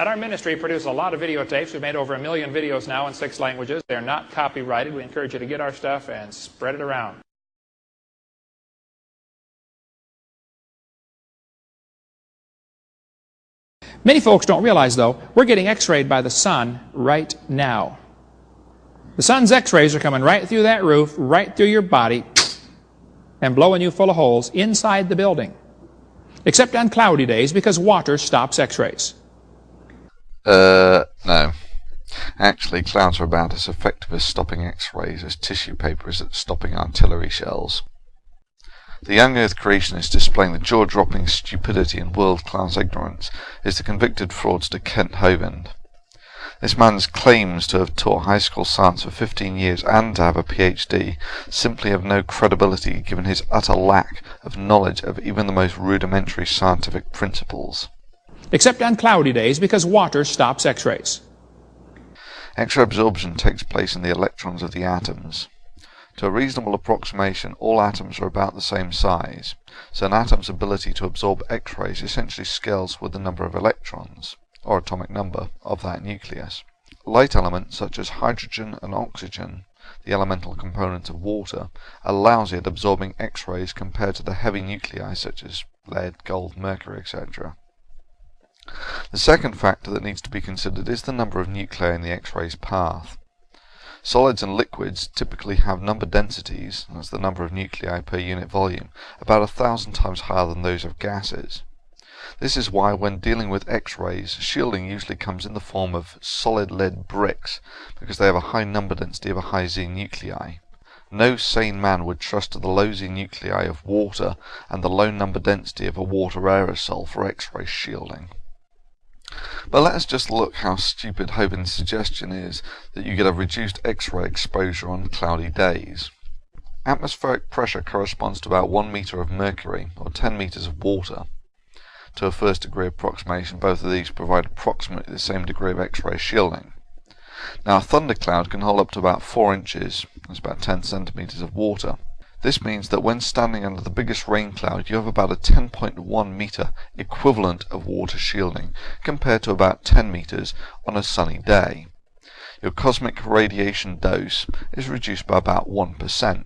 At our ministry, we produce a lot of videotapes. We've made over 1 million videos now in 6 languages. They're not copyrighted. We encourage you to get our stuff and spread it around. Many folks don't realize, though, we're getting x-rayed by the sun right now. The sun's x-rays are coming right through that roof, right through your body, and blowing you full of holes inside the building. Except on cloudy days, because water stops x-rays. No. Actually, clouds are about as effective as stopping x-rays as tissue paper is at stopping artillery shells. The young earth creationist displaying the jaw-dropping stupidity and world-class ignorance is the convicted fraudster Kent Hovind. This man claims to have taught high school science for 15 years and to have a PhD, simply have no credibility given his utter lack of knowledge of even the most rudimentary scientific principles. Except on cloudy days, because water stops x-rays. X-ray absorption takes place in the electrons of the atoms. To a reasonable approximation, all atoms are about the same size, so an atom's ability to absorb X-rays essentially scales with the number of electrons, or atomic number, of that nucleus. Light elements such as hydrogen and oxygen, the elemental components of water, are lousy at absorbing X-rays compared to the heavy nuclei such as lead, gold, mercury, etc. The second factor that needs to be considered is the number of nuclei in the X-ray's path. Solids and liquids typically have number densities, that's the number of nuclei per unit volume, about 1,000 times higher than those of gases. This is why when dealing with X-rays, shielding usually comes in the form of solid lead bricks, because they have a high number density of a high Z nuclei. No sane man would trust to the low Z nuclei of water and the low number density of a water aerosol for X-ray shielding. But let's just look how stupid Hovind's suggestion is that you get a reduced X-ray exposure on cloudy days. Atmospheric pressure corresponds to about 1 meter of mercury, or 10 meters of water. To a first degree approximation, both of these provide approximately the same degree of X-ray shielding. Now a thundercloud can hold up to about 4 inches, that's about 10 centimeters of water. This means that when standing under the biggest rain cloud, you have about a 10.1 meter equivalent of water shielding, compared to about 10 meters on a sunny day. Your cosmic radiation dose is reduced by about 1%.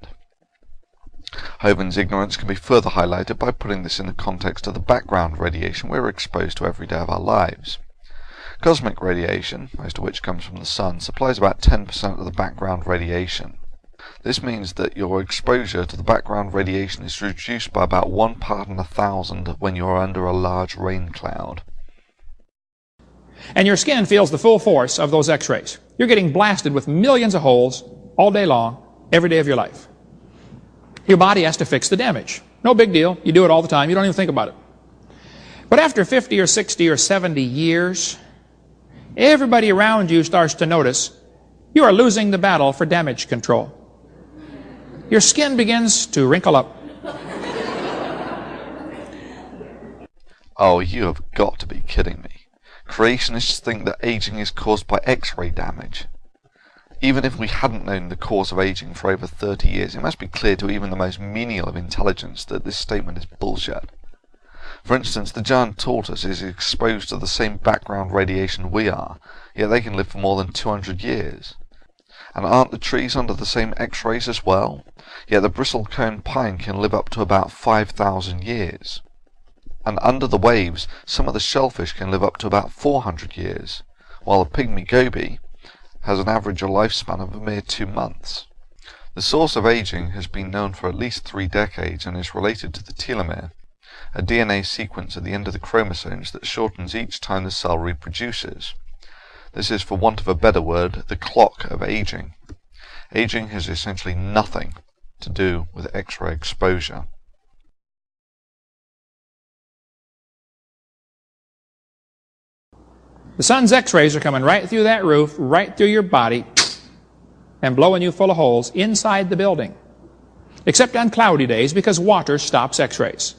Hovind's ignorance can be further highlighted by putting this in the context of the background radiation we are exposed to every day of our lives. Cosmic radiation, most of which comes from the sun, supplies about 10% of the background radiation. This means that your exposure to the background radiation is reduced by about 1 part in 1,000 when you are under a large rain cloud. And your skin feels the full force of those X-rays. You're getting blasted with millions of holes all day long, every day of your life. Your body has to fix the damage. No big deal. You do it all the time. You don't even think about it. But after 50 or 60 or 70 years, everybody around you starts to notice you are losing the battle for damage control. Your skin begins to wrinkle up. Oh, you have got to be kidding me. Creationists think that aging is caused by X-ray damage. Even if we hadn't known the cause of aging for over 30 years, it must be clear to even the most menial of intelligence that this statement is bullshit. For instance, the giant tortoise is exposed to the same background radiation we are, yet they can live for more than 200 years. And aren't the trees under the same X-rays as well? Yet the bristlecone pine can live up to about 5,000 years. And under the waves, some of the shellfish can live up to about 400 years, while the pygmy goby has an average lifespan of a mere 2 months. The source of aging has been known for at least 3 decades and is related to the telomere, a DNA sequence at the end of the chromosomes that shortens each time the cell reproduces. This is, for want of a better word, the clock of aging. Aging has essentially nothing to do with X-ray exposure. The sun's X-rays are coming right through that roof, right through your body, and blowing you full of holes inside the building. Except on cloudy days, because water stops X-rays.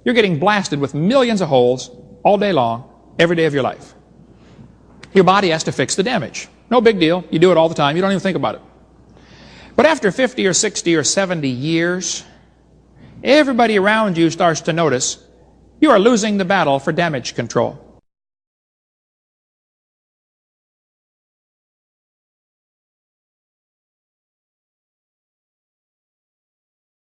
You're getting blasted with millions of holes all day long, every day of your life. Your body has to fix the damage. No big deal. You do it all the time. You don't even think about it. But after 50 or 60 or 70 years, everybody around you starts to notice you are losing the battle for damage control.